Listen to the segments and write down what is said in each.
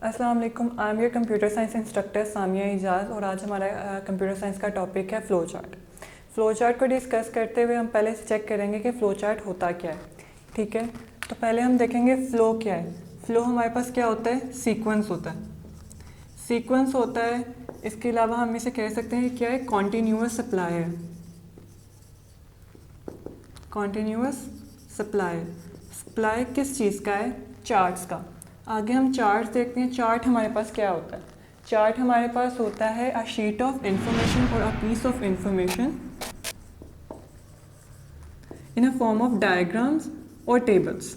अस्सलाम वालेकुम। I am your computer science instructor Samia Ijaz और आज हमारा कंप्यूटर साइंस का टॉपिक है फ़्लो चार्ट। फ़्लो चार्ट को डिस्कस करते हुए हम पहले चेक करेंगे कि फ़्लो चार्ट होता क्या है। ठीक है, तो पहले हम देखेंगे फ़्लो क्या है। फ़्लो हमारे पास क्या होता है, सीक्वेंस होता है। सीक्वेंस होता है, इसके अलावा हम इसे कह सकते हैं क्या है, कॉन्टीन्यूअस सप्लाई है। कॉन्टीन्यूअस सप्लाई, सप्लाई किस चीज़ का है, चार्ट्स का। आगे हम चार्ट देखते हैं। चार्ट हमारे पास क्या होता है, चार्ट हमारे पास होता है अ शीट ऑफ इंफॉर्मेशन और a piece of information in a form of diagrams और टेबल्स।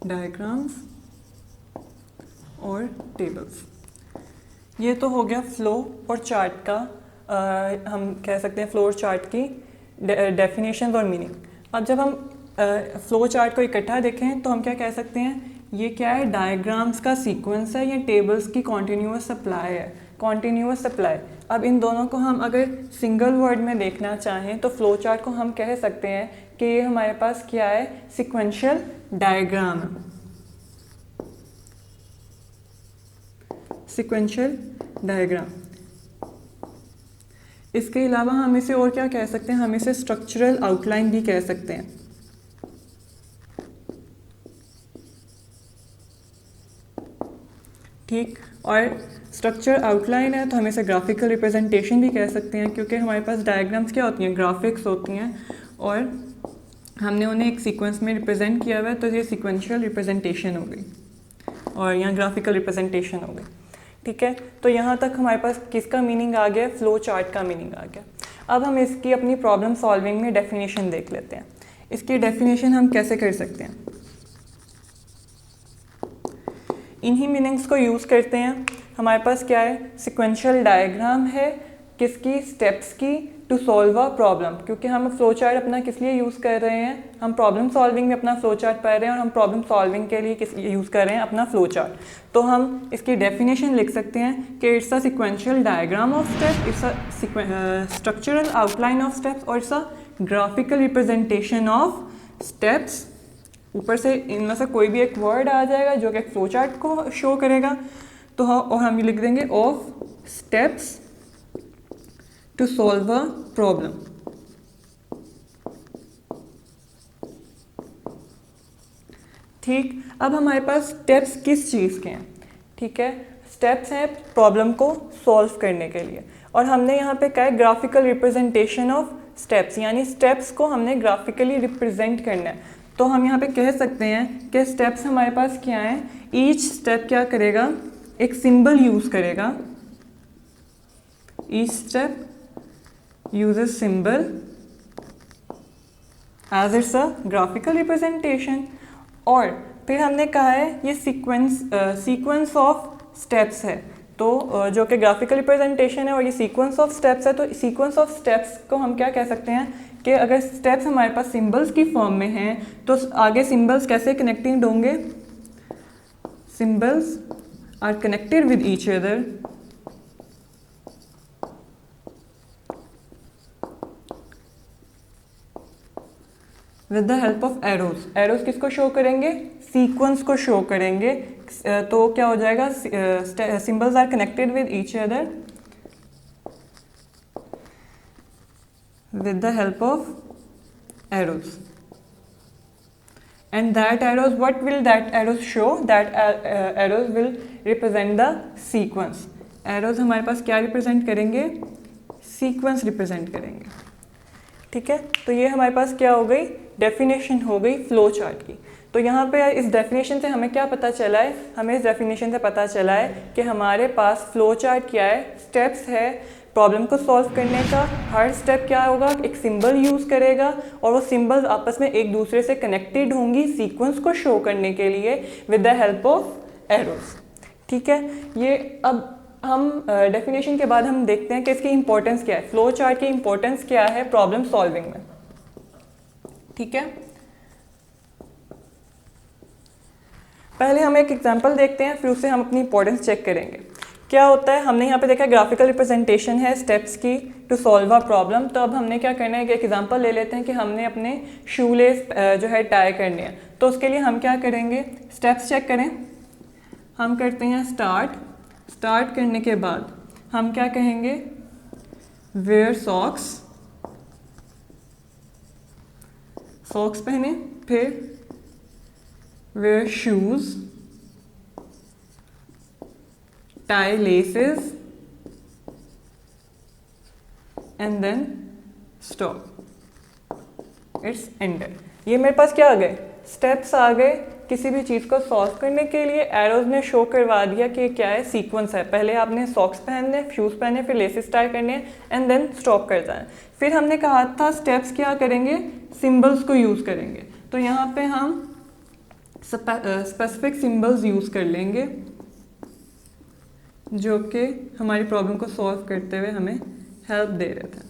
डायग्राम्स और टेबल्स, ये तो हो गया फ्लो और चार्ट का हम कह सकते हैं फ्लो और चार्ट की डेफिनेशन और मीनिंग। अब जब हम फ्लो चार्ट को इकट्ठा देखें तो हम क्या कह सकते हैं, ये क्या है, डायग्राम्स का सीक्वेंस है या टेबल्स की कॉन्टीन्यूअस सप्लाई है। कॉन्टीन्यूअस सप्लाई, अब इन दोनों को हम अगर सिंगल वर्ड में देखना चाहें तो फ्लो चार्ट को हम कह सकते हैं कि ये हमारे पास क्या है, सिक्वेंशियल डायग्राम है। Sequential diagram. इसके अलावा हम इसे और क्या कह सकते हैं, हम इसे स्ट्रक्चरल आउटलाइन भी कह सकते हैं। ठीक, और स्ट्रक्चर आउटलाइन है तो हम इसे ग्राफिकल रिप्रेजेंटेशन भी कह सकते हैं, क्योंकि हमारे पास डायग्राम्स क्या होती हैं, ग्राफिक्स होती हैं और हमने उन्हें एक सीक्वेंस में रिप्रेजेंट किया हुआ है, तो ये सिक्वेंशियल रिप्रेजेंटेशन हो गई और यहाँ ग्राफिकल रिप्रेजेंटेशन हो गई। ठीक है, तो यहाँ तक हमारे पास किसका मीनिंग आ गया, फ्लो चार्ट का मीनिंग आ गया। अब हम इसकी अपनी प्रॉब्लम सॉल्विंग में डेफिनेशन देख लेते हैं। इसकी डेफिनेशन हम कैसे कर सकते हैं, इन्हीं मीनिंग्स को यूज़ करते हैं। हमारे पास क्या है, सिक्वेंशियल डायग्राम है, किसकी, स्टेप्स की, टू सॉल्व अ प्रॉब्लम। क्योंकि हम फ्लो चार्ट अपना किस लिए यूज़ कर रहे हैं, हम प्रॉब्लम सॉल्विंग में अपना फ्लो चार्ट पढ़ रहे हैं और हम प्रॉब्लम सॉल्विंग के लिए किस यूज़ कर रहे हैं, अपना फ्लो चार्ट। तो हम इसकी डेफिनेशन लिख सकते हैं कि it's a sequential diagram of steps, it's a structural outline of steps और it's a graphical representation of steps. ऊपर से इनमें से कोई भी एक वर्ड आ जाएगा जो कि एक फ्लो चार्ट को शो करेगा, तो और हम ये लिख देंगे of steps to solve a problem. ठीक, अब हमारे पास स्टेप्स किस चीज़ के हैं। ठीक है, स्टेप्स हैं प्रॉब्लम को सॉल्व करने के लिए, और हमने यहाँ पे क्या है, ग्राफिकल रिप्रेजेंटेशन ऑफ स्टेप्स, यानी स्टेप्स को हमने ग्राफिकली रिप्रेजेंट करना है। तो हम यहाँ पे कह सकते हैं कि स्टेप्स हमारे पास क्या हैं, ईच स्टेप क्या करेगा, एक सिंबल यूज़ करेगा। Each step uses symbol as its a graphical representation। और फिर हमने कहा है ये सीक्वेंस ऑफ स्टेप्स है, तो जो कि ग्राफिकल रिप्रेजेंटेशन है और ये सीक्वेंस ऑफ स्टेप्स है, तो सीक्वेंस ऑफ स्टेप्स को हम क्या कह सकते हैं कि अगर स्टेप्स हमारे पास सिंबल्स की फॉर्म में हैं तो आगे सिंबल्स कैसे कनेक्टेड होंगे, symbols are connected with each other with the help of arrows. Arrows किसको शो करेंगे, सीक्वेंस को शो करेंगे। तो क्या हो जाएगा, symbols are connected with each other with the help of arrows, and that arrows, what will that arrows show, that arrows will represent the sequence। arrows हमारे पास क्या रिप्रेजेंट करेंगे, सीक्वेंस रिप्रेजेंट करेंगे। ठीक है, तो ये हमारे पास क्या हो गई, डेफिनेशन हो गई फ्लो चार्ट की। तो यहाँ पे इस डेफिनेशन से हमें क्या पता चला है, हमें इस डेफिनेशन से पता चला है कि हमारे पास फ्लो चार्ट क्या है, स्टेप्स है प्रॉब्लम को सॉल्व करने का। हर स्टेप क्या होगा, एक सिंबल यूज़ करेगा और वो सिंबल्स आपस में एक दूसरे से कनेक्टेड होंगी सीक्वेंस को शो करने के लिए with the help of arrows. ठीक है, ये अब हम डेफिनेशन के बाद हम देखते हैं कि इसकी इंपॉर्टेंस क्या है, फ्लो चार्ट की इंपॉर्टेंस क्या है प्रॉब्लम सॉल्विंग में। ठीक है, पहले हम एक एग्जांपल देखते हैं, फिर उससे हम अपनी इंपॉर्टेंस चेक करेंगे। क्या होता है, हमने यहाँ पे देखा ग्राफिकल रिप्रेजेंटेशन है स्टेप्स की टू सॉल्व अ प्रॉब्लम। तो अब हमने क्या करना है, एक एग्जांपल ले लेते हैं कि हमने अपने शू लेस जो है टाई करने हैं। तो उसके लिए हम क्या करेंगे, स्टेप्स चेक करें। हम करते हैं स्टार्ट करने के बाद हम क्या कहेंगे, वेयर सॉक्स पहने, फिर wear shoes, tie laces and then stop, it's ended। ये मेरे पास क्या आ गए, स्टेप्स आ गए। किसी भी चीज़ को सॉल्व करने के लिए एरोज ने शो करवा दिया कि क्या है, सीक्वेंस है। पहले आपने सॉक्स पहनने, शूज़ पहने, फिर लेसेस टाई करने एंड देन स्टॉप कर जाए। फिर हमने कहा था स्टेप्स क्या करेंगे, सिंबल्स को यूज़ करेंगे। तो यहाँ पे हम स्पेसिफिक सिंबल्स यूज़ कर लेंगे जो कि हमारी प्रॉब्लम को सॉल्व करते हुए हमें हेल्प दे रहे थे।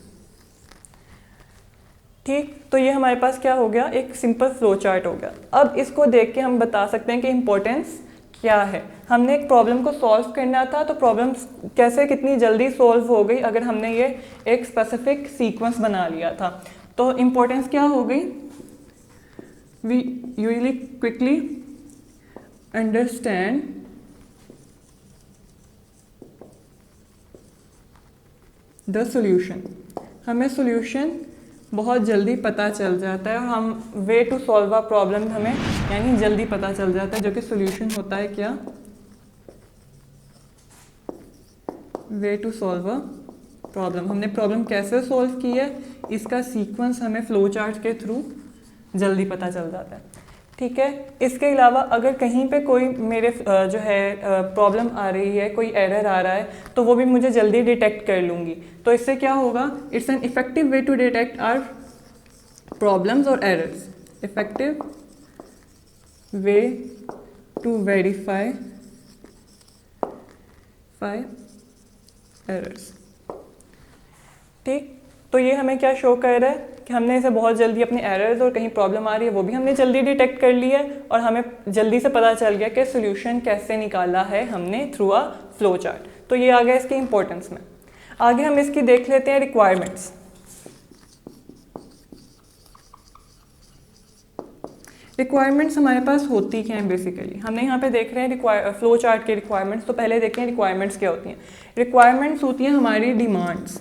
ठीक, तो ये हमारे पास क्या हो गया, एक सिंपल फ्लो चार्ट हो गया। अब इसको देख के हम बता सकते हैं कि इम्पोर्टेंस क्या है। हमने एक प्रॉब्लम को सॉल्व करना था, तो प्रॉब्लम कैसे कितनी जल्दी सॉल्व हो गई अगर हमने ये एक स्पेसिफिक सीक्वेंस बना लिया था। तो इम्पोर्टेंस क्या हो गई, we usually quickly understand the solution. हमें सॉल्यूशन बहुत जल्दी पता चल जाता है और हम way to solve a problem हमें यानी जल्दी पता चल जाता है, जो कि सॉल्यूशन होता है क्या, way to solve a problem. हमने प्रॉब्लम कैसे सॉल्व की है इसका सीक्वेंस हमें फ्लो चार्ट के थ्रू जल्दी पता चल जाता है। ठीक है, इसके अलावा अगर कहीं पे कोई मेरे जो है प्रॉब्लम आ रही है, कोई एरर आ रहा है, तो वो भी मुझे जल्दी डिटेक्ट कर लूँगी। तो इससे क्या होगा, it's an effective way to detect our problems और errors. Effective way to verify errors. ठीक, तो ये हमें क्या शो कर रहा है कि हमने इसे बहुत जल्दी अपने एरर्स और कहीं प्रॉब्लम आ रही है वो भी हमने जल्दी डिटेक्ट कर ली है और हमें जल्दी से पता चल गया कि सॉल्यूशन कैसे निकाला है हमने थ्रू अ फ्लो चार्ट। तो ये आ गया इसकी इंपॉर्टेंस में। आगे हम इसकी देख लेते हैं रिक्वायरमेंट्स। रिक्वायरमेंट्स हमारे पास होती क्या हैं बेसिकली, हमने यहाँ पे देख रहे हैं फ्लो चार्ट के रिक्वायरमेंट्स। तो पहले देखें रिक्वायरमेंट्स क्या होती हैं। रिक्वायरमेंट्स होती हैं हमारी demands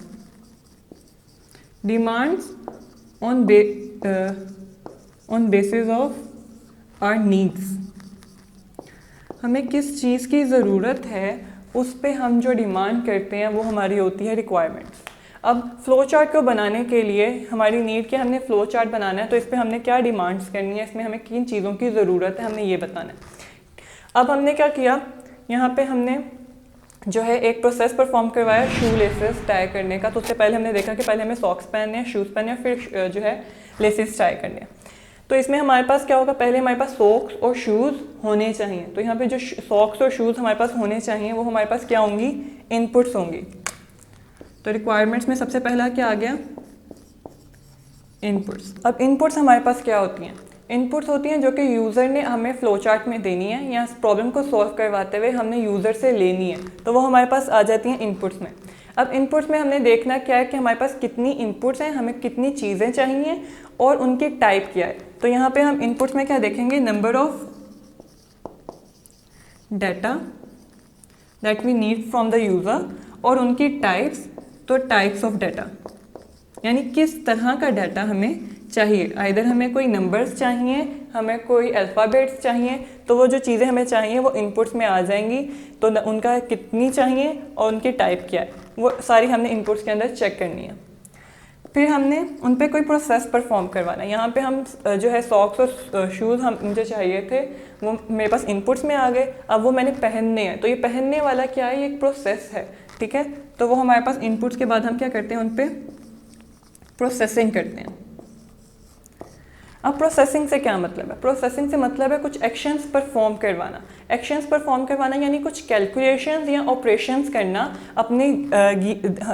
on basis of our needs। हमें किस चीज़ की ज़रूरत है उस पे हम जो डिमांड करते हैं वो हमारी होती है रिक्वायरमेंट्स। अब फ्लो चार्ट को बनाने के लिए हमारी नीड क्या, हमने फ्लो चार्ट बनाना है तो इस पे हमने क्या डिमांड्स करनी है, इसमें हमें किन चीज़ों की ज़रूरत है हमने ये बताना है। अब हमने क्या किया, यहाँ पे हमने जो है एक प्रोसेस परफॉर्म करवाया शू लेसेस टाई करने का। तो उससे पहले हमने देखा कि पहले हमें सॉक्स पहनने हैं, शूज़ पहनने हैं, फिर जो है लेसेस टाई करने हैं। तो इसमें हमारे पास क्या होगा, पहले हमारे पास सॉक्स और शूज़ होने चाहिए। तो यहाँ पे जो सॉक्स और शूज़ हमारे पास होने चाहिए वो हमारे पास क्या होंगी, इनपुट्स होंगी। तो रिक्वायरमेंट्स में सबसे पहला क्या आ गया, इनपुट्स। अब इनपुट्स हमारे पास क्या होती हैं, इनपुट्स होती हैं जो कि यूज़र ने हमें फ्लो चार्ट में देनी है या प्रॉब्लम को सॉल्व करवाते हुए हमने यूज़र से लेनी है, तो वो हमारे पास आ जाती हैं इनपुट्स में। अब इनपुट्स में हमने देखना क्या है कि हमारे पास कितनी इनपुट्स हैं, हमें कितनी चीज़ें चाहिए और उनकी टाइप क्या है। तो यहाँ पे हम इनपुट्स में क्या देखेंगे, number of data that we need from the user और उनकी टाइप्स। तो टाइप्स ऑफ डाटा यानी किस तरह का डाटा हमें चाहिए, आइदर हमें कोई नंबर्स चाहिए, हमें कोई अल्फ़ाबेट्स चाहिए। तो वो जो चीज़ें हमें चाहिए वो इनपुट्स में आ जाएंगी। तो उनका कितनी चाहिए और उनकी टाइप क्या है वो सारी हमने इनपुट्स के अंदर चेक करनी है। फिर हमने उन पर कोई प्रोसेस परफॉर्म करवाना है। यहाँ पे हम जो है सॉक्स और शूज़ हम मुझे चाहिए थे, वो मेरे पास इनपुट्स में आ गए। अब वो मैंने पहनने हैं, तो ये पहनने वाला क्या है, ये एक प्रोसेस है। ठीक है, तो वो हमारे पास इनपुट्स के बाद हम क्या करते हैं, उन पर प्रोसेसिंग करते हैं। अब प्रोसेसिंग से क्या मतलब है, प्रोसेसिंग से मतलब है कुछ एक्शंस परफॉर्म करवाना। एक्शंस परफॉर्म करवाना यानी कुछ कैलकुलेशंस या ऑपरेशंस करना अपने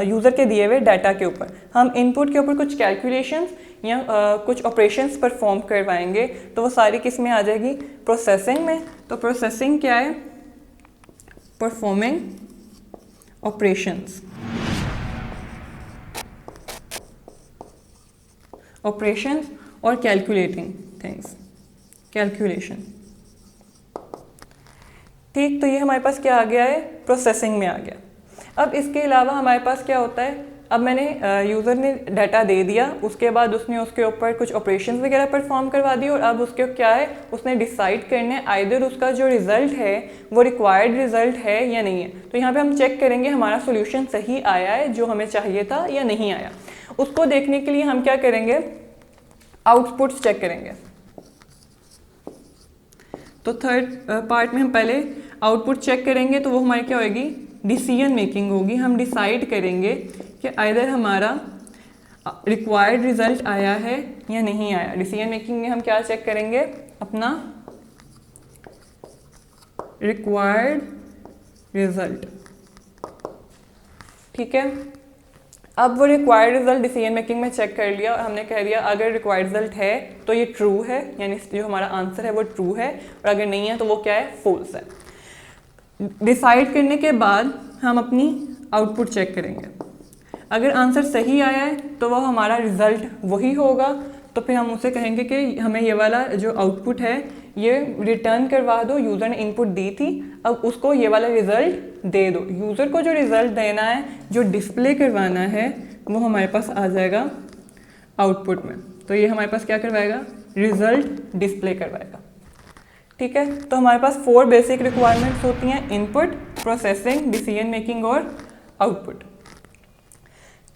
यूज़र के दिए हुए डाटा के ऊपर। हम इनपुट के ऊपर कुछ कैलकुलेशंस या कुछ ऑपरेशंस परफॉर्म करवाएंगे, तो वो सारी किस में आ जाएगी, प्रोसेसिंग में। तो प्रोसेसिंग क्या है, परफॉर्मिंग ऑपरेशंस, ऑपरेशंस और कैलकुलेटिंग थिंग्स, कैलकुलेशन। ठीक, तो ये हमारे पास क्या आ गया है, प्रोसेसिंग में आ गया। अब इसके अलावा हमारे पास क्या होता है, अब मैंने यूज़र ने डाटा दे दिया, उसके बाद उसने उसके ऊपर कुछ ऑपरेशंस वगैरह परफॉर्म करवा दी, और अब उसके क्या है, उसने डिसाइड करना है आइदर उसका जो रिज़ल्ट है वो रिक्वायर्ड रिज़ल्ट है या नहीं है। तो यहाँ पे हम चेक करेंगे हमारा सोल्यूशन सही आया है जो हमें चाहिए था या नहीं आया। उसको देखने के लिए हम क्या करेंगे, आउटपुट्स चेक करेंगे। तो थर्ड पार्ट में हम पहले आउटपुट चेक करेंगे, तो वो हमारी क्या होगी, डिसीजन मेकिंग होगी। हम डिसाइड करेंगे कि आइदर हमारा रिक्वायर्ड रिजल्ट आया है या नहीं आया। डिसीजन मेकिंग में हम क्या चेक करेंगे, अपना रिक्वायर्ड रिजल्ट। ठीक है, अब वो रिक्वायर्ड रिजल्ट डिसीजन मेकिंग में चेक कर लिया और हमने कह दिया अगर रिक्वायर्ड रिजल्ट है तो ये ट्रू है, यानी जो हमारा आंसर है वो ट्रू है, और अगर नहीं है तो वो क्या है, फॉल्स है। डिसाइड करने के बाद हम अपनी आउटपुट चेक करेंगे। अगर आंसर सही आया है तो वो हमारा रिजल्ट वही होगा, तो फिर हम उसे कहेंगे कि हमें ये वाला जो आउटपुट है ये रिटर्न करवा दो, यूज़र ने इनपुट दी थी, अब उसको ये वाला रिज़ल्ट दे दो। यूज़र को जो रिज़ल्ट देना है, जो डिस्प्ले करवाना है, वो हमारे पास आ जाएगा आउटपुट में। तो ये हमारे पास क्या करवाएगा, रिज़ल्ट डिस्प्ले करवाएगा। ठीक है, तो हमारे पास 4 बेसिक रिक्वायरमेंट्स होती हैं, इनपुट, प्रोसेसिंग, डिसीजन मेकिंग और आउटपुट।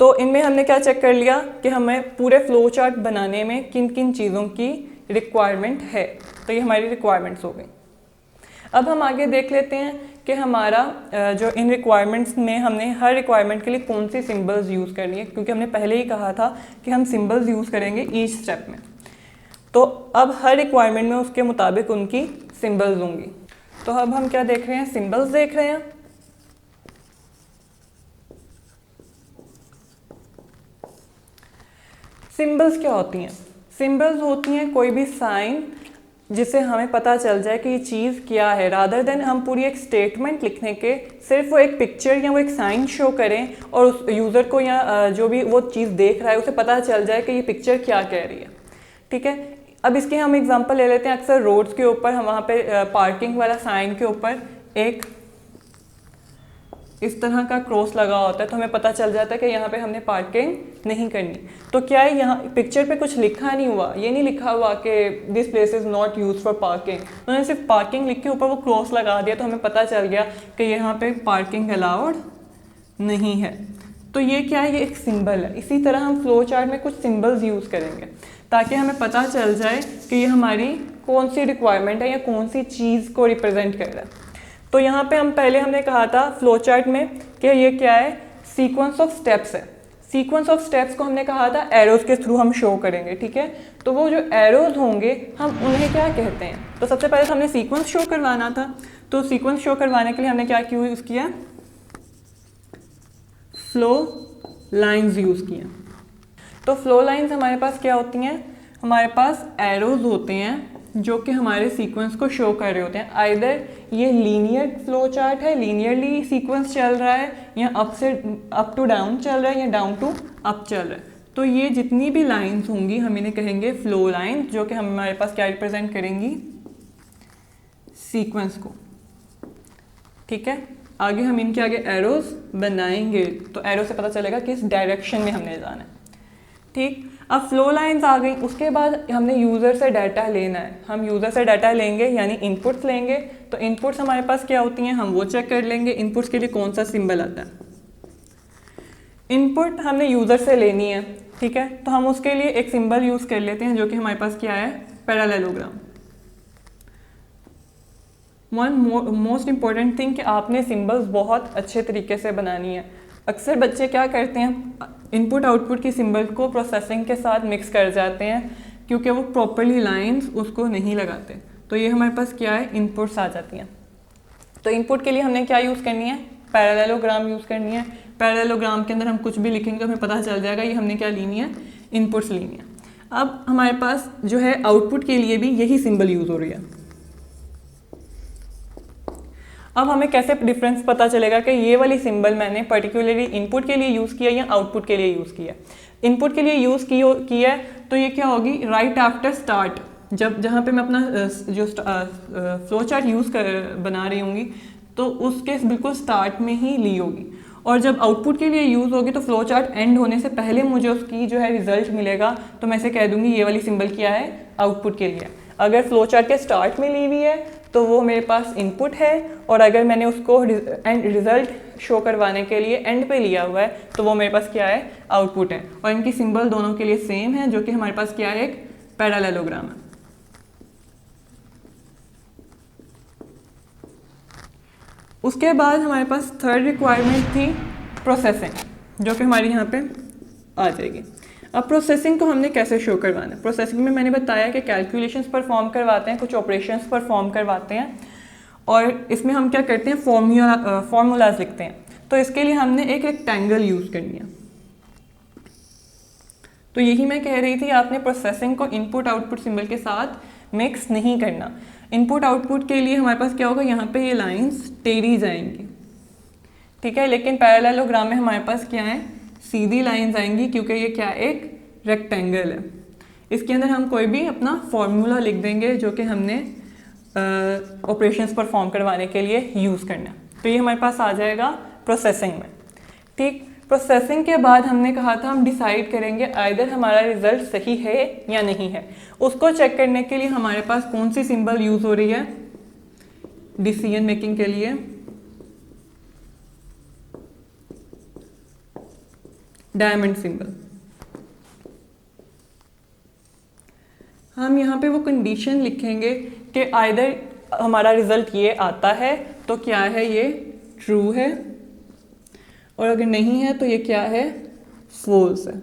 तो इनमें हमने क्या चेक कर लिया कि हमें पूरे फ्लो चार्ट बनाने में किन किन चीज़ों की रिक्वायरमेंट है। तो ये हमारी रिक्वायरमेंट्स हो गई। अब हम आगे देख लेते हैं कि हमारा जो इन रिक्वायरमेंट्स में हमने हर रिक्वायरमेंट के लिए कौन सी सिंबल्स यूज़ करनी है, क्योंकि हमने पहले ही कहा था कि हम सिंबल्स यूज़ करेंगे ईच स्टेप में। तो अब हर रिक्वायरमेंट में उसके मुताबिक उनकी सिंबल्स होंगी। तो अब हम क्या देख रहे हैं, सिंबल्स देख रहे हैं। सिंबल्स क्या होती हैं, सिंबल्स होती हैं कोई भी साइन जिससे हमें पता चल जाए कि ये चीज़ क्या है, रादर देन हम पूरी एक स्टेटमेंट लिखने के सिर्फ वो एक पिक्चर या वो एक साइन शो करें और उस यूज़र को या जो भी वो चीज़ देख रहा है उसे पता चल जाए कि ये पिक्चर क्या कह रही है। ठीक है, अब इसके हम एग्जांपल ले लेते हैं। अक्सर रोड्स के ऊपर हम वहाँ पे पार्किंग वाला साइन के ऊपर एक इस तरह का क्रॉस लगा होता है, तो हमें पता चल जाता है कि यहाँ पे हमने पार्किंग नहीं करनी। तो क्या है, यहाँ पिक्चर पे कुछ लिखा नहीं हुआ, ये नहीं लिखा हुआ कि this place is not use for parking, उन्होंने सिर्फ पार्किंग लिख के ऊपर वो क्रॉस लगा दिया, तो हमें पता चल गया कि यहाँ पे पार्किंग अलाउड नहीं है। तो ये क्या है, ये एक सिंबल है। इसी तरह हम फ्लो चार्ट में कुछ सिंबल्स यूज़ करेंगे ताकि हमें पता चल जाए कि ये हमारी कौन सी रिक्वायरमेंट है या कौन सी चीज़ को रिप्रेजेंट कर रहा है। तो यहाँ पे हमने कहा था फ्लो चार्ट में कि ये क्या है, सीक्वेंस ऑफ स्टेप्स है। सीक्वेंस ऑफ स्टेप्स को हमने कहा था एरोज के थ्रू हम शो करेंगे। ठीक है, तो वो जो एरोज होंगे हम उन्हें क्या कहते हैं, तो सबसे पहले तो हमने सीक्वेंस शो करवाना था। तो सीक्वेंस शो करवाने के लिए हमने क्या यूज़ किया, फ्लो लाइंस यूज़ किया। तो फ्लो लाइंस हमारे पास क्या होती हैं, हमारे पास एरोज होते हैं जो कि हमारे सीक्वेंस को शो कर रहे होते हैं। आइदर ये लीनियर फ्लो चार्ट है, लीनियरली सीक्वेंस चल रहा है, या अप टू डाउन चल रहा है, या डाउन टू अप चल रहा है। तो ये जितनी भी लाइंस होंगी हम इन्हें कहेंगे फ्लो लाइंस, जो कि हमारे पास क्या रिप्रेजेंट करेंगी, सीक्वेंस को। ठीक है, आगे हम इनके आगे एरोज बनाएंगे, तो एरो से पता चलेगा किस डायरेक्शन में हमने जाना है। ठीक, अब फ्लो लाइंस आ गई, उसके बाद हमने यूज़र से डाटा लेना है। हम यूज़र से डाटा लेंगे यानी इनपुट्स लेंगे। तो इनपुट्स हमारे पास क्या होती हैं, हम वो चेक कर लेंगे इनपुट्स के लिए कौन सा सिंबल आता है। इनपुट हमने यूज़र से लेनी है, ठीक है, तो हम उसके लिए एक सिंबल यूज़ कर लेते हैं जो कि हमारे पास क्या है, पैरेललोग्राम। मोस्ट इम्पॉर्टेंट थिंग कि आपने सिंबल्स बहुत अच्छे तरीके से बनानी है। अक्सर बच्चे क्या करते हैं, इनपुट आउटपुट की सिंबल को प्रोसेसिंग के साथ मिक्स कर जाते हैं क्योंकि वो प्रॉपरली लाइंस उसको नहीं लगाते। तो ये हमारे पास क्या है, इनपुट्स आ जाती हैं। तो इनपुट के लिए हमने क्या यूज़ करनी है, पैरेललोग्राम यूज़ करनी है। पैरेललोग्राम के अंदर हम कुछ भी लिखेंगे तो हमें पता चल जाएगा ये हमने क्या लेनी है, इनपुट्स लेनी है। अब हमारे पास जो है आउटपुट के लिए भी यही सिंबल यूज़ हो रही है। अब हमें कैसे डिफरेंस पता चलेगा कि ये वाली सिंबल मैंने पर्टिकुलरली इनपुट के लिए यूज़ किया या आउटपुट के लिए यूज़ किया। इनपुट के लिए यूज़ किया तो ये क्या होगी, राइट आफ्टर स्टार्ट, जब जहाँ पे मैं अपना जो फ्लो चार्ट बना रही होंगी तो उसके बिल्कुल स्टार्ट में ही ली होगी। और जब आउटपुट के लिए यूज़ होगी तो फ्लो चार्ट एंड होने से पहले मुझे उसकी जो है रिजल्ट मिलेगा, तो मैं इसे कह दूंगी ये वाली सिंबल क्या है, आउटपुट के लिए। अगर फ्लो चार्ट के स्टार्ट में ली हुई है तो वो मेरे पास इनपुट है, और अगर मैंने उसको रिजल्ट शो करवाने के लिए एंड पे लिया हुआ है तो वो मेरे पास क्या है, आउटपुट है। और इनकी सिंबल दोनों के लिए सेम है, जो कि हमारे पास क्या है, एक पैरेललोग्राम है। उसके बाद हमारे पास थर्ड रिक्वायरमेंट थी प्रोसेसिंग, जो कि हमारी यहाँ पे आ जाएगी। अब प्रोसेसिंग को हमने कैसे शो करवाना है। प्रोसेसिंग में मैंने बताया कि कैलकुलेशंस परफॉर्म करवाते हैं, कुछ ऑपरेशंस परफॉर्म करवाते हैं, और इसमें हम क्या करते हैं, फॉर्मूलाज लिखते हैं। तो इसके लिए हमने एक रेक्टेंगल यूज़ करनी है। तो यही मैं कह रही थी, आपने प्रोसेसिंग को इनपुट आउटपुट सिंबल के साथ मिक्स नहीं करना। इनपुट आउटपुट के लिए हमारे पास क्या होगा, यहाँ पे ये लाइंस टेढ़ी जाएंगी, ठीक है, लेकिन पैरेललोग्राम में हमारे पास क्या है, सीधी लाइंस आएंगी, क्योंकि ये क्या एक रेक्टेंगल है। इसके अंदर हम कोई भी अपना फॉर्मूला लिख देंगे जो कि हमने ऑपरेशंस परफॉर्म करवाने के लिए यूज़ करना। तो ये हमारे पास आ जाएगा प्रोसेसिंग में, ठीक। प्रोसेसिंग के बाद हमने कहा था हम डिसाइड करेंगे आइदर हमारा रिजल्ट सही है या नहीं है। उसको चेक करने के लिए हमारे पास कौन सी सिंबल यूज़ हो रही है डिसीजन मेकिंग के लिए, डायमंड सिंबल। हम यहाँ पे वो कंडीशन लिखेंगे कि आइदर हमारा रिजल्ट ये आता है तो क्या है, ये ट्रू है, और अगर नहीं है तो ये क्या है, फॉल्स है।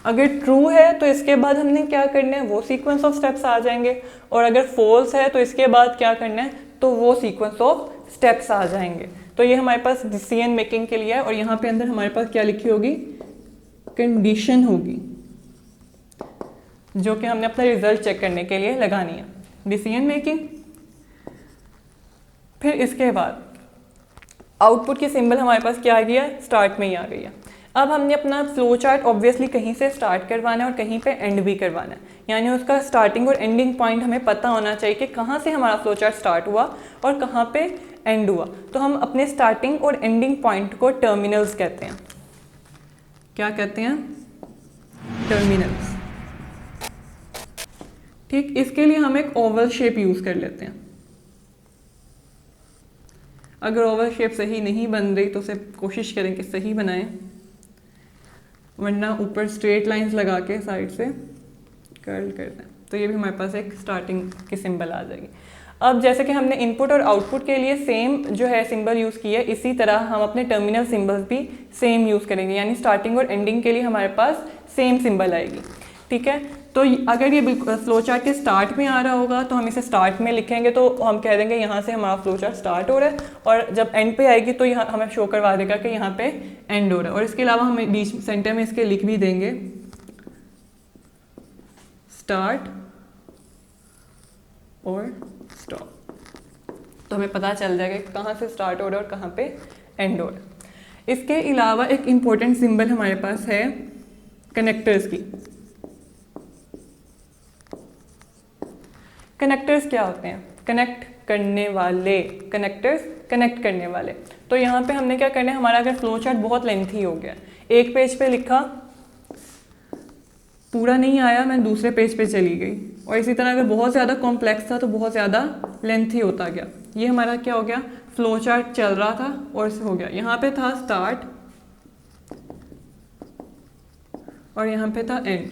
अगर ट्रू है तो इसके बाद हमने क्या करना है, वो सीक्वेंस ऑफ स्टेप्स आ जाएंगे, और अगर फॉल्स है तो इसके बाद क्या करना है, तो वो सीक्वेंस ऑफ स्टेप्स आ जाएंगे। तो ये हमारे पास डिसीजन मेकिंग के लिए है, और यहाँ पे अंदर हमारे पास क्या लिखी होगी, कंडीशन होगी, जो कि हमने अपना रिजल्ट चेक करने के लिए लगानी है, डिसीजन मेकिंग। फिर इसके बाद आउटपुट की सिंबल हमारे पास क्या आ गया, स्टार्ट में ही आ गई है। अब हमने अपना फ्लो चार्ट ऑब्वियसली कहीं से स्टार्ट करवाना है और कहीं पे एंड भी करवाना है, यानी उसका स्टार्टिंग और एंडिंग पॉइंट हमें पता होना चाहिए कि कहाँ से हमारा फ्लो चार्ट स्टार्ट हुआ और कहाँ पे एंड हुआ। तो हम अपने स्टार्टिंग और एंडिंग पॉइंट को टर्मिनल्स कहते हैं। क्या कहते हैं, टर्मिनल्स, ठीक। इसके लिए हम एक ओवल शेप यूज़ कर लेते हैं। अगर ओवल शेप सही नहीं बन रही तो उसे कोशिश करें कि सही बनाएं, वरना ऊपर स्ट्रेट लाइंस लगा के साइड से कर्ल कर दें, तो ये भी हमारे पास एक स्टार्टिंग की सिंबल आ जाएगी। अब जैसे कि हमने इनपुट और आउटपुट के लिए सेम जो है सिंबल यूज़ की है, इसी तरह हम अपने टर्मिनल सिंबल्स भी सेम यूज़ करेंगे, यानी स्टार्टिंग और एंडिंग के लिए हमारे पास सेम सिंबल आएगी, ठीक है। तो अगर ये बिल्कुल फ्लो चार्ट के स्टार्ट में आ रहा होगा तो हम इसे स्टार्ट में लिखेंगे, तो हम कह देंगे यहाँ से हमारा फ्लो चार्ट स्टार्ट हो रहा है, और जब एंड पे आएगी तो यहाँ हमें शो करवा देगा कि यहाँ पे एंड हो रहा है। और इसके अलावा हम बीच सेंटर में इसके लिख भी देंगे स्टार्ट और स्टॉप, तो हमें पता चल जाएगा कि कहाँ से स्टार्ट हो रहा है और कहाँ पे एंड हो रहा है। इसके अलावा एक इम्पोर्टेंट सिंबल हमारे पास है कनेक्टर्स की। कनेक्टर्स क्या होते हैं, कनेक्ट करने वाले, कनेक्टर्स कनेक्ट करने वाले। तो यहाँ पे हमने क्या करना है, हमारा अगर फ्लो चार्ट बहुत लेंथी हो गया, एक पेज पे लिखा, पूरा नहीं आया, मैं दूसरे पेज पे चली गई, और इसी तरह अगर बहुत ज़्यादा कॉम्प्लेक्स था तो बहुत ज़्यादा लेंथी होता गया। ये हमारा क्या हो गया, फ्लो चार्ट चल रहा था और इसे हो गया, यहाँ पे था स्टार्ट और यहाँ पे था एंड।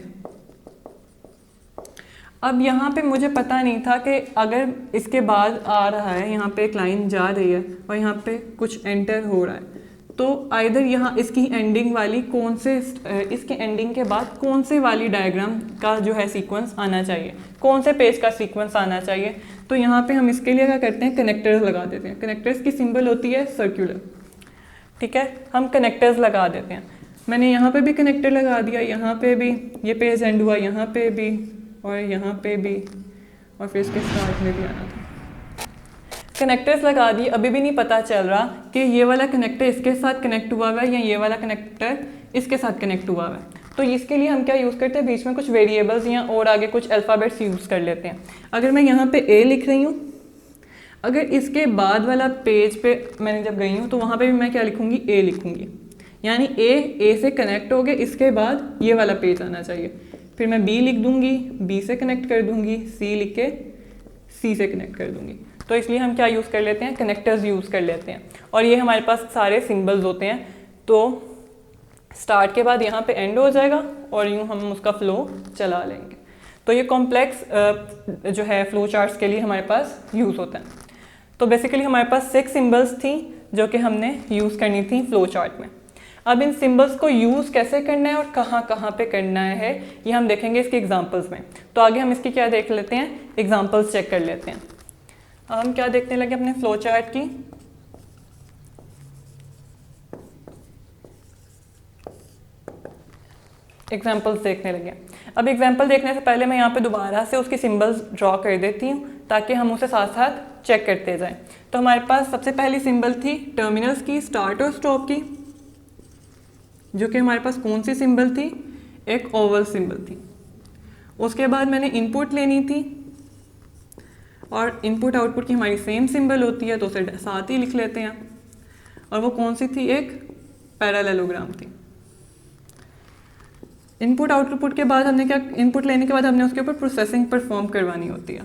अब यहाँ पे मुझे पता नहीं था कि अगर इसके बाद आ रहा है, यहाँ पे एक लाइन जा रही है और यहाँ पे कुछ एंटर हो रहा है, तो आइदर यहाँ इसकी एंडिंग वाली कौन से, इसके एंडिंग के बाद कौन से वाली डायग्राम का जो है सीक्वेंस आना चाहिए, कौन से पेज का सीक्वेंस आना चाहिए। तो यहाँ पे हम इसके लिए क्या करते हैं, कनेक्टर्स लगा देते हैं। कनेक्टर्स की सिंबल होती है सर्कुलर, ठीक है, हम कनेक्टर्स लगा देते हैं। मैंने यहाँ पे भी कनेक्टर लगा दिया, यहाँ पे भी, ये पेज एंड हुआ यहाँ पे भी और यहाँ पे भी, और फिर इसके स्टार्ट में भी आना था। कनेक्टर्स लगा दिए, अभी भी नहीं पता चल रहा कि ये वाला कनेक्टर इसके साथ कनेक्ट हुआ हुआ है या ये वाला कनेक्टर इसके साथ कनेक्ट हुआ हुआ है। तो इसके लिए हम क्या यूज़ करते हैं, बीच में कुछ वेरिएबल्स या और आगे कुछ अल्फ़ाबेट्स यूज़ कर लेते हैं। अगर मैं यहाँ पे ए लिख रही हूँ, अगर इसके बाद वाला पेज पे मैंने जब गई हूँ तो वहाँ पे भी मैं क्या लिखूँगी, ए लिखूँगी, यानी ए से कनेक्ट हो गए, इसके बाद ये वाला पेज आना चाहिए। फिर मैं बी लिख दूँगी, बी से कनेक्ट कर दूँगी, सी लिख के सी से कनेक्ट कर दूँगी। तो इसलिए हम क्या यूज़ कर लेते हैं, कनेक्टर्स यूज़ कर लेते हैं। और ये हमारे पास सारे सिंबल्स होते हैं। तो स्टार्ट के बाद यहाँ पे एंड हो जाएगा और यूँ हम उसका फ्लो चला लेंगे। तो ये कॉम्प्लेक्स जो है फ्लो चार्ट्स के लिए हमारे पास यूज़ होता है। तो बेसिकली हमारे पास 6 सिंबल्स थी जो कि हमने यूज़ करनी थी फ्लो चार्ट में। अब इन सिंबल्स को यूज़ कैसे करना है और कहाँ पे करना है ये हम देखेंगे इसके एग्जांपल्स में। तो आगे हम इसकी क्या देख लेते हैं, एग्जांपल्स चेक कर लेते हैं। हम क्या देखने लगे अपने फ्लो चार्ट की, एग्जाम्पल्स देखने लगे। अब एग्जाम्पल देखने से पहले मैं यहाँ पे दोबारा से उसकी सिंबल्स ड्रॉ कर देती हूँ ताकि हम उसे साथ साथ चेक करते जाएं। तो हमारे पास सबसे पहली सिंबल थी टर्मिनल्स की, स्टार्ट और स्टॉप की, जो कि हमारे पास कौन सी सिंबल थी, एक ओवल सिंबल थी। उसके बाद मैंने इनपुट लेनी थी और इनपुट आउटपुट की हमारी सेम सिंबल होती है तो उसे साथ ही लिख लेते हैं। और वो कौन सी थी, एक पैरेललोग्राम थी। इनपुट आउटपुट के बाद हमने क्या, इनपुट लेने के बाद हमने उसके ऊपर प्रोसेसिंग परफॉर्म करवानी होती है।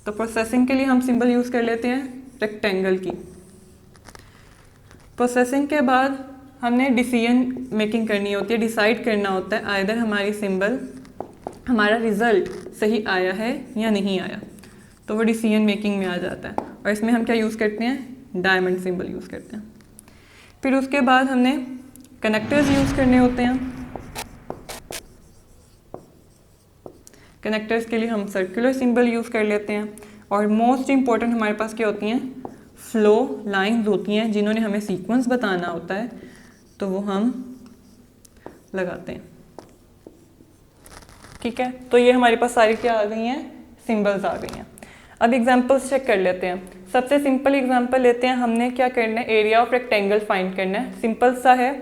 तो प्रोसेसिंग के लिए हम सिंबल यूज़ कर लेते हैं रेक्टेंगल की। प्रोसेसिंग के बाद हमने डिसीजन मेकिंग करनी होती है, डिसाइड करना होता है आइदर हमारी सिंबल, हमारा रिजल्ट सही आया है या नहीं आया। तो वो डिसीजन मेकिंग में आ जाता है और इसमें हम क्या यूज़ करते हैं, डायमंड सिंबल यूज़ करते हैं। फिर उसके बाद हमने कनेक्टर्स यूज़ करने होते हैं। कनेक्टर्स के लिए हम सर्कुलर सिंबल यूज़ कर लेते हैं। और मोस्ट इम्पॉर्टेंट हमारे पास क्या होती हैं, फ्लो लाइंस होती हैं, जिन्होंने हमें सीक्वेंस बताना होता है तो वो हम लगाते हैं। ठीक है, तो ये हमारे पास सारी क्या आ गई हैं, सिंबल्स आ गई हैं। अब एग्जांपल्स चेक कर लेते हैं। सबसे सिंपल एग्जांपल लेते हैं। हमने क्या करना है, एरिया ऑफ रेक्टेंगल फाइंड करना है। सिंपल सा है,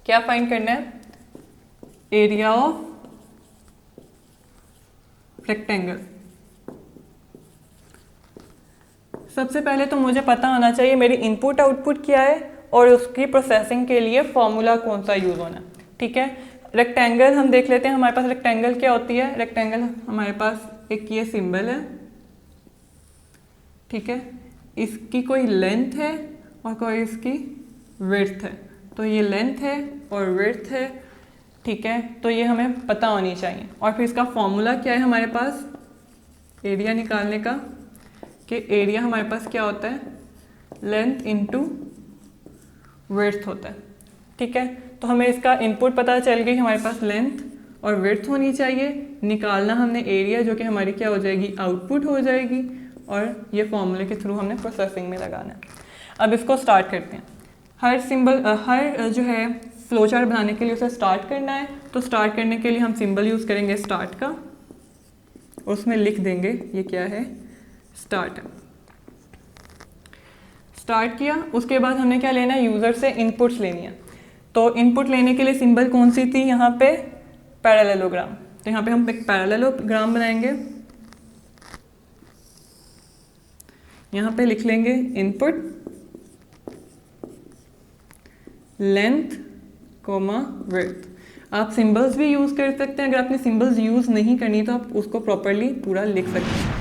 क्या फाइंड करना है, एरिया ऑफ रेक्टेंगल। सबसे पहले तो मुझे पता होना चाहिए मेरी इनपुट आउटपुट क्या है और उसकी प्रोसेसिंग के लिए फॉर्मूला कौन सा यूज़ होना है। ठीक है, रेक्टेंगल हम देख लेते हैं। हमारे पास रेक्टेंगल क्या होती है, रेक्टेंगल हमारे पास एक ये सिंबल है। ठीक है, इसकी कोई लेंथ है और कोई इसकी विड्थ है। तो ये लेंथ है और विड्थ है। ठीक है, तो ये हमें पता होनी चाहिए। और फिर इसका फॉर्मूला क्या है हमारे पास एरिया निकालने का, कि एरिया हमारे पास क्या होता है, लेंथ इनटू विड्थ होता है। ठीक है, तो हमें इसका इनपुट पता चल गई, हमारे पास लेंथ और विड्थ होनी चाहिए। निकालना हमने एरिया, जो कि हमारी क्या हो जाएगी, आउटपुट हो जाएगी। और ये फॉर्मूले के थ्रू हमने प्रोसेसिंग में लगाना है। अब इसको स्टार्ट करते हैं। हर सिंबल हर जो है फ्लो चार्ट बनाने के लिए उसे स्टार्ट करना है। तो स्टार्ट करने के लिए हम सिंबल यूज़ करेंगे स्टार्ट का, उसमें लिख देंगे ये क्या है, स्टार्ट। स्टार्ट किया, उसके बाद हमने क्या लेना है, यूज़र से इनपुट्स लेनी है। तो इनपुट लेने के लिए सिंबल कौन सी थी यहाँ पे, पैरेललोग्राम। तो यहाँ पे हम एक पैरेललोग्राम बनाएंगे। यहाँ पे लिख लेंगे इनपुट लेंथ कोमा विड्थ। आप सिंबल्स भी यूज़ कर सकते हैं। अगर आपने सिंबल्स यूज़ नहीं करनी तो आप उसको प्रॉपरली पूरा लिख सकते हैं,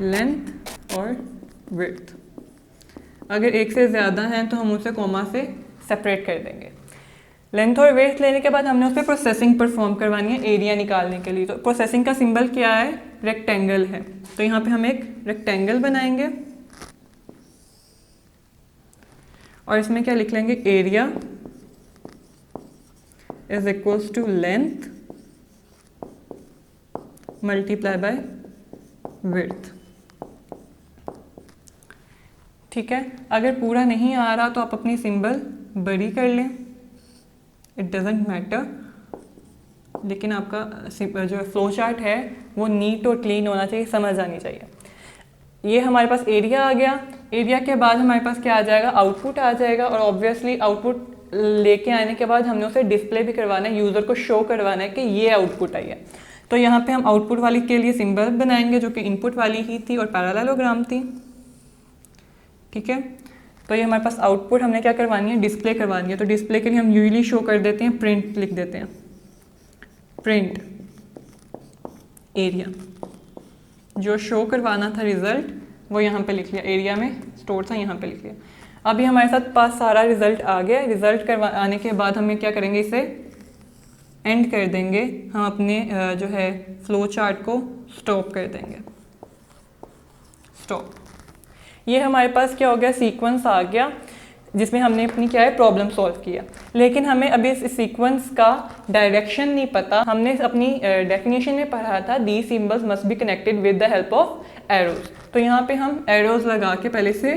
लेंथ और विड्थ। अगर एक से ज़्यादा हैं तो हम उसे कोमा से सेपरेट कर देंगे। लेंथ और विड्थ लेने के बाद हमने उस पर प्रोसेसिंग परफॉर्म करवानी है एरिया निकालने के लिए। तो प्रोसेसिंग का सिंबल क्या है, रेक्टेंगल है। तो यहाँ पे हम एक रेक्टेंगल बनाएंगे और इसमें क्या लिख लेंगे, area is equals to length multiply by width. ठीक है, अगर पूरा नहीं आ रहा तो आप अपनी सिंबल बड़ी कर लें, इट डजेंट मैटर। लेकिन आपका जो फ्लो चार्ट है वो नीट और क्लीन होना चाहिए, समझ आनी चाहिए। ये हमारे पास एरिया आ गया। एरिया के बाद हमारे पास क्या आ जाएगा, आउटपुट आ जाएगा। और ऑब्वियसली आउटपुट लेके आने के बाद हमने उसे डिस्प्ले भी करवाना है, यूज़र को शो करवाना है कि ये आउटपुट आई है। तो यहाँ पे हम आउटपुट वाली के लिए सिंबल बनाएंगे जो कि इनपुट वाली ही थी और पैरेललोग्राम थी। ठीक है, तो ये हमारे पास आउटपुट हमने क्या करवानी है, डिस्प्ले करवानी है। तो डिस्प्ले के लिए हम यूजली शो कर देते हैं, प्रिंट लिख देते हैं, प्रिंट एरिया। जो शो करवाना था रिजल्ट वो यहाँ पे लिख लिया, एरिया में स्टोर था यहाँ पे लिख लिया। अभी हमारे साथ पास सारा रिजल्ट आ गया। रिजल्ट आने के बाद हमें क्या करेंगे, इसे एंड कर देंगे। हम अपने जो है फ्लो चार्ट को स्टॉप कर देंगे, स्टॉप। ये हमारे पास क्या हो गया, सीक्वेंस आ गया जिसमें हमने अपनी क्या है प्रॉब्लम सॉल्व किया। लेकिन हमें अभी इस सीक्वेंस का डायरेक्शन नहीं पता। हमने अपनी डेफिनेशन में पढ़ा था the symbols must be connected with the help of arrows. तो यहाँ पे हम एरोज लगा के पहले से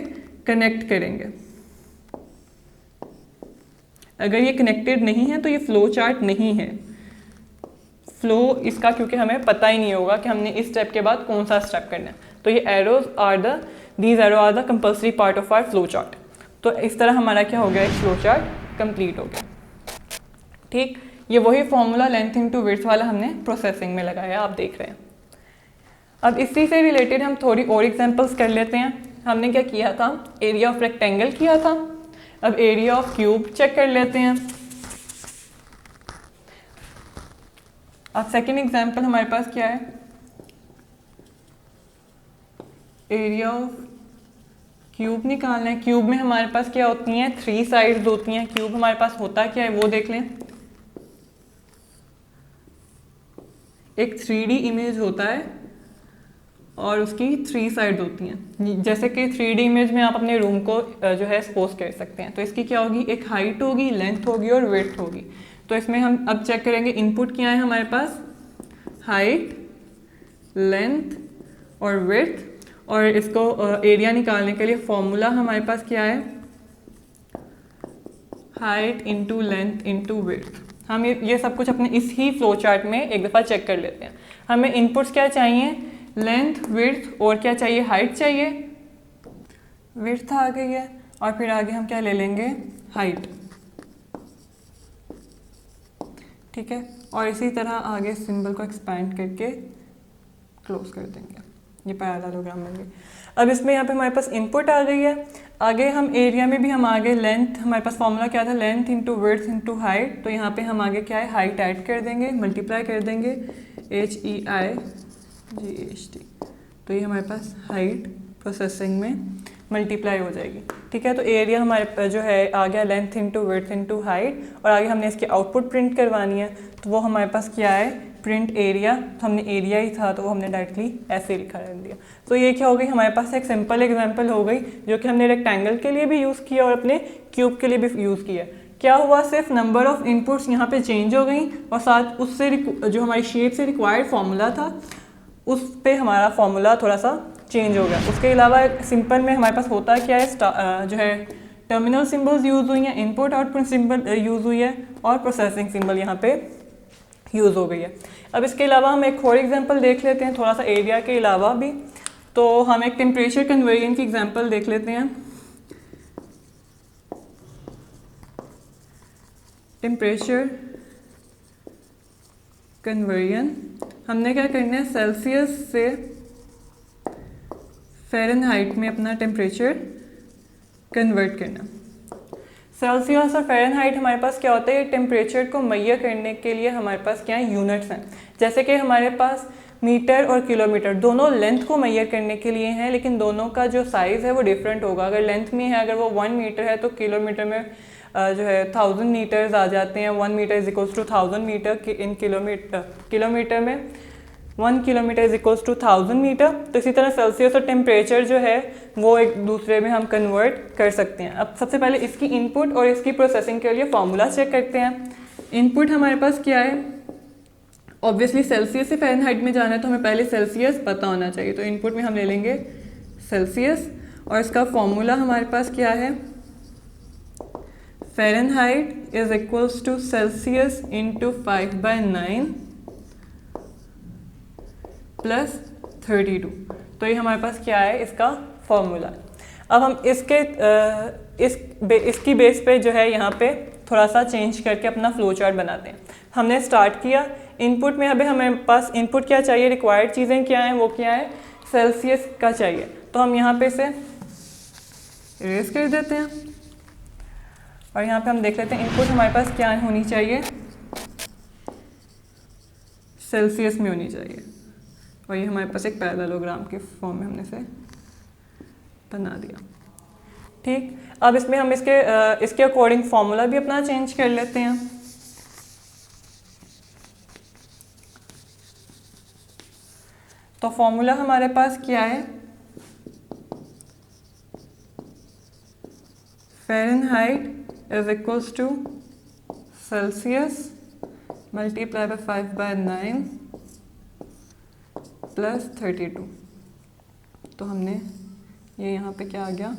कनेक्ट करेंगे। अगर ये कनेक्टेड नहीं है तो ये फ्लो चार्ट नहीं है। फ्लो इसका क्योंकि हमें पता ही नहीं होगा कि हमने इस स्टेप के बाद कौन सा स्टेप करना है। तो ये arrows are the these arrow are the compulsory part of our flow chart. तो इस तरह हमारा क्या हो गया, एक फ्लो चार्ट कंप्लीट हो गया। ठीक, ये वही फॉर्मूला लेंथ इनटू विड्थ वाला हमने प्रोसेसिंग में लगाया, आप देख रहे हैं। अब इसी से रिलेटेड हम थोड़ी और एग्जांपल्स कर लेते हैं। हमने क्या किया था, एरिया ऑफ रेक्टेंगल किया था। अब एरिया ऑफ क्यूब चेक कर लेते हैं। अब सेकेंड एग्जांपल हमारे पास क्या है, एरिया ऑफ क्यूब निकालना है। क्यूब में हमारे पास क्या होती हैं, 3 साइड्स होती हैं। क्यूब हमारे पास होता क्या है वो देख लें। एक 3D इमेज होता है और उसकी 3 साइड्स होती हैं। जैसे कि 3D इमेज में आप अपने रूम को जो है एक्सपोज कर सकते हैं। तो इसकी क्या होगी, एक हाइट होगी, लेंथ होगी और विड्थ होगी। तो इसमें हम अब चेक करेंगे इनपुट क्या है हमारे पास, हाइट, लेंथ और विड्थ। और इसको एरिया निकालने के लिए फॉर्मूला हमारे पास क्या है, height into length into width. हम ये सब कुछ अपने इस ही फ्लो चार्ट में एक दफ़ा चेक कर लेते हैं। हमें इनपुट्स क्या चाहिए, लेंथ, विड्थ और क्या चाहिए, हाइट चाहिए। विड्थ आ गई है और फिर आगे हम क्या ले लेंगे, हाइट। ठीक है, और इसी तरह आगे सिंबल को एक्सपैंड करके क्लोज कर देंगे। ये पैरेललोग्राम बन गई। अब इसमें यहाँ पे हमारे पास इनपुट आ गई है। आगे हम एरिया में भी हम आगे लेंथ, हमारे पास फॉर्मूला क्या था, length into width into height. तो यहाँ पे हम आगे क्या है, हाइट ऐड कर देंगे, मल्टीप्लाई कर देंगे, HEIGHT। तो ये हमारे पास हाइट प्रोसेसिंग में मल्टीप्लाई हो जाएगी। ठीक है, तो एरिया हमारे जो है आ गया length into width into height. और आगे हमने इसकी आउटपुट प्रिंट करवानी है। तो वो हमारे पास क्या है, प्रिंट एरिया। तो हमने एरिया ही था तो वो हमने डायरेक्टली ऐसे लिखा रख दिया। तो ये क्या हो गई, हमारे पास एक सिंपल एग्जांपल हो गई जो कि हमने रेक्टेंगल के लिए भी यूज़ किया और अपने क्यूब के लिए भी यूज़ किया। क्या हुआ, सिर्फ नंबर ऑफ इनपुट्स यहाँ पे चेंज हो गई और साथ उससे जो हमारी शेप से रिक्वायर्ड फार्मूला था उस पे हमारा फार्मूला थोड़ा सा चेंज हो गया। उसके अलावा सिंपल में हमारे पास होता क्या है, जो है टर्मिनल सिंबल्स यूज़ हुई हैं, इनपुट आउटपुट सिंबल यूज़ हुई है और प्रोसेसिंग सिंबल यहाँ पे यूज़ हो गई है। अब इसके अलावा हम एक और एग्जांपल देख लेते हैं, थोड़ा सा एरिया के अलावा भी। तो हम एक टेम्परेचर कन्वर्जन की एग्जांपल देख लेते हैं। टेम्परेचर कन्वर्जन हमने क्या करना है, सेल्सियस से फ़ारेनहाइट में अपना टेम्परेचर कन्वर्ट करना। सेल्सियस और फ़ारेनहाइट हमारे पास क्या होता है, टेम्परेचर को मैयर करने के लिए हमारे पास क्या है, यूनिट्स हैं। जैसे कि हमारे पास मीटर और किलोमीटर दोनों लेंथ को मैयर करने के लिए हैं, लेकिन दोनों का जो साइज़ है वो डिफरेंट होगा। अगर लेंथ में है, अगर वो 1 मीटर है तो किलोमीटर में जो है 1000 मीटर्स आ जाते हैं। 1 metre is equals to 1000 metre in kilometre में 1 kilometre is equals to 1000 metre. तो इसी तरह सेल्सियस और टेम्परेचर जो है वो एक दूसरे में हम कन्वर्ट कर सकते हैं। अब सबसे पहले इसकी इनपुट और इसकी प्रोसेसिंग के लिए फार्मूला चेक करते हैं। इनपुट हमारे पास क्या है, ऑब्वियसली सेल्सियस से फ़ारेनहाइट में जाना है तो हमें पहले सेल्सियस पता होना चाहिए। तो इनपुट में हम ले लेंगे सेल्सियस और इसका फॉर्मूला हमारे पास क्या है, Fahrenheit is equals to Celsius into 5/9 plus 32। तो ये हमारे पास क्या है, इसका फॉर्मूला। अब हम इसकी बेस पे जो है यहाँ पे थोड़ा सा चेंज करके अपना फ्लो चार्ट बनाते हैं। हमने स्टार्ट किया इनपुट में, अभी हमारे पास इनपुट क्या चाहिए, रिक्वायर्ड चीज़ें क्या हैं, वो क्या है, सेल्सियस का चाहिए। तो हम यहाँ पे इसे इरेज कर देते हैं और यहाँ पे हम देख लेते हैं इनपुट हमारे पास क्या होनी चाहिए, सेल्सियस में होनी चाहिए। और ये हमारे पास एक पैरेललोग्राम के फॉर्म में हमने इसे बना दिया। ठीक, अब इसमें हम इसके अकॉर्डिंग फॉर्मूला भी अपना चेंज कर लेते हैं। तो फॉर्मूला हमारे पास क्या है, Fahrenheit is equals to Celsius multiply by 5/9 plus 32। तो हमने ये यहाँ पे क्या आ गया,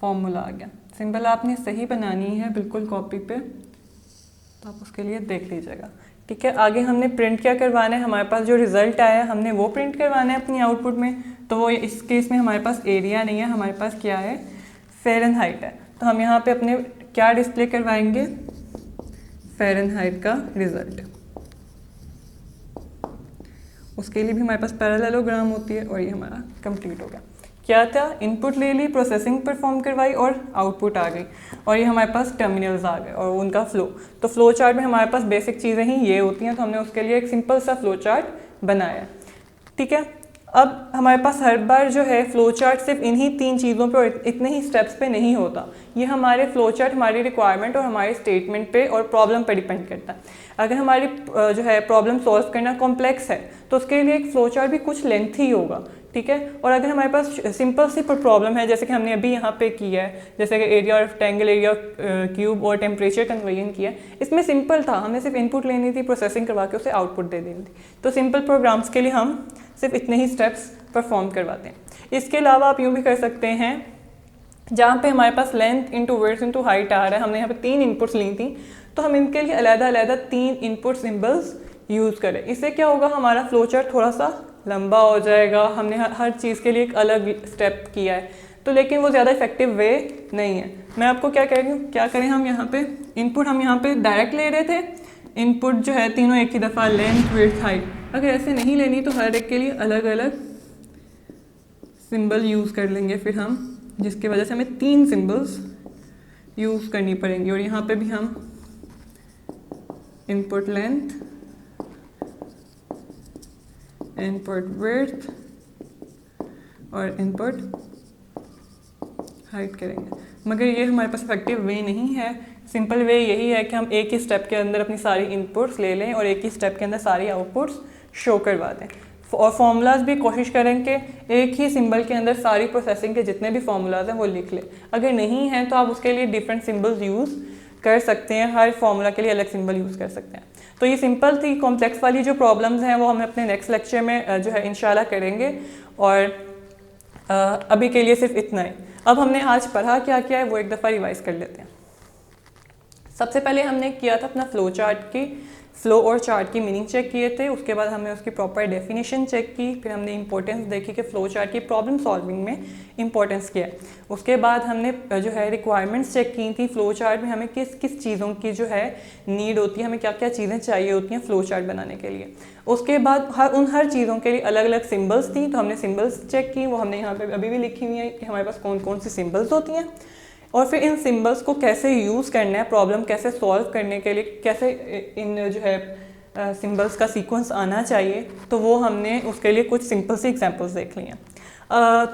फॉर्मूला आ गया। सिंपल आपने सही बनानी है बिल्कुल कॉपी पे, तो आप उसके लिए देख लीजिएगा। ठीक है, आगे हमने प्रिंट क्या करवाना है, हमारे पास जो रिज़ल्ट आया हमने वो प्रिंट करवाना है अपनी आउटपुट में। तो वो इस केस में हमारे पास एरिया नहीं है, हमारे पास क्या है, फ़ारेनहाइट है। तो हम यहाँ पे अपने क्या डिस्प्ले करवाएंगे, फ़ारेनहाइट का रिज़ल्ट। उसके लिए भी हमारे पास पैरेललोग्राम होती है और ये हमारा कंप्लीट हो गया। क्या था, इनपुट ले ली, प्रोसेसिंग परफॉर्म करवाई और आउटपुट आ गई, और ये हमारे पास टर्मिनल्स आ गए और उनका फ्लो। तो फ्लो चार्ट में हमारे पास बेसिक चीज़ें ही ये होती हैं, तो हमने उसके लिए एक सिंपल सा फ्लो चार्ट बनाया। ठीक है, अब हमारे पास हर बार जो है फ्लो चार्ट सिर्फ इन्हीं 3 चीज़ों पे और इतने ही स्टेप्स पे नहीं होता। ये हमारे फ्लो चार्ट हमारी रिक्वायरमेंट और हमारे स्टेटमेंट पे और प्रॉब्लम पे डिपेंड करता है। अगर हमारी जो है प्रॉब्लम सॉल्व करना कॉम्प्लेक्स है तो उसके लिए एक फ्लो चार्ट भी कुछ लेंथी होगा। ठीक है, और अगर हमारे पास सिंपल सी प्रॉब्लम है, जैसे कि हमने अभी यहाँ पे किया है, जैसे कि area of rectangle, area cube और टेम्परेचर कन्वर्जन किया है, इसमें सिंपल था, हमें सिर्फ इनपुट लेनी थी, प्रोसेसिंग करवा के उसे आउटपुट दे देनी थी। तो सिंपल प्रोग्राम्स के लिए हम सिर्फ इतने ही स्टेप्स परफॉर्म करवाते हैं। इसके अलावा आप यूँ भी कर सकते हैं, जहाँ पे हमारे पास length into width into height आ रहा है, हमने यहाँ पे 3 इनपुट्स ली थी, तो हम इनके लिए अलग-अलग 3 इनपुट सिंबल्स यूज़ करें। इससे क्या होगा, हमारा फ्लो चार्ट थोड़ा सा लंबा हो जाएगा। हमने हर चीज़ के लिए एक अलग स्टेप किया है, तो लेकिन वो ज़्यादा इफेक्टिव वे नहीं है। मैं आपको क्या कह रही हूँ, क्या करें, हम यहाँ पे इनपुट हम यहाँ पे डायरेक्ट ले रहे थे, इनपुट जो है तीनों एक ही दफ़ा, लेंथ विड्थ हाइट। अगर ऐसे नहीं लेनी तो हर एक के लिए अलग अलग सिंबल यूज़ कर लेंगे फिर हम, जिसकी वजह से हमें 3 सिंबल्स यूज़ करनी पड़ेंगी। और यहाँ पे भी हम इनपुट लेंथ, इनपुट विड्थ और इनपुट हाइट करेंगे। मगर ये हमारे पास इफेक्टिव वे नहीं है। सिंपल वे यही है कि हम एक ही स्टेप के अंदर अपनी सारी इनपुट्स ले लें और एक ही स्टेप के अंदर सारी आउटपुट्स शो करवा दें। और फार्मूलाज भी कोशिश करें कि एक ही सिंबल के अंदर सारी प्रोसेसिंग के जितने भी फार्मूलाज हैं वो लिख लें। अगर नहीं है तो आप उसके लिए डिफरेंट सिंबल्स यूज़ कर सकते हैं, हर फार्मूला के लिए अलग सिंबल यूज़ कर सकते हैं। तो ये सिंपल थी। कॉम्प्लेक्स वाली जो प्रॉब्लम्स हैं वो हम अपने नेक्स्ट लेक्चर में जो है इंशाल्लाह करेंगे, और अभी के लिए सिर्फ इतना ही। अब हमने आज पढ़ा क्या क्या है वो एक दफ़ा रिवाइज कर लेते हैं। सबसे पहले हमने किया था अपना फ्लो और चार्ट की मीनिंग चेक किए थे, उसके बाद हमने उसकी प्रॉपर डेफिनेशन चेक की, फिर हमने इंपॉर्टेंस देखी कि फ्लो चार्ट की प्रॉब्लम सॉल्विंग में इंपॉर्टेंस क्या है। उसके बाद हमने जो है रिक्वायरमेंट्स चेक की थी, फ्लो चार्ट में हमें किस किस चीज़ों की जो है नीड होती है, हमें क्या क्या चीज़ें चाहिए होती हैं फ्लो चार्ट बनाने के लिए। उसके बाद हर चीज़ों के लिए अलग अलग सिम्बल्स थी, तो हमने सिम्बल्स चेक की, वो हमने यहाँ पर अभी भी लिखी हुई है कि हमारे पास कौन कौन सी सिम्बल्स होती हैं, और फिर इन सिंबल्स को कैसे यूज़ करना है, प्रॉब्लम कैसे सॉल्व करने के लिए कैसे इन जो है सिंबल्स का सीक्वेंस आना चाहिए, तो वो हमने उसके लिए कुछ सिंपल सी एग्जांपल्स देख ली हैं।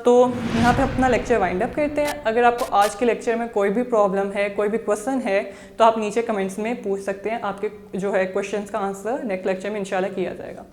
तो यहाँ पे अपना लेक्चर वाइंड अप करते हैं। अगर आपको आज के लेक्चर में कोई भी प्रॉब्लम है, कोई भी क्वेश्चन है, तो आप नीचे कमेंट्स में पूछ सकते हैं। आपके जो है क्वेश्चंस का आंसर नेक्स्ट लेक्चर में इंशाल्लाह किया जाएगा।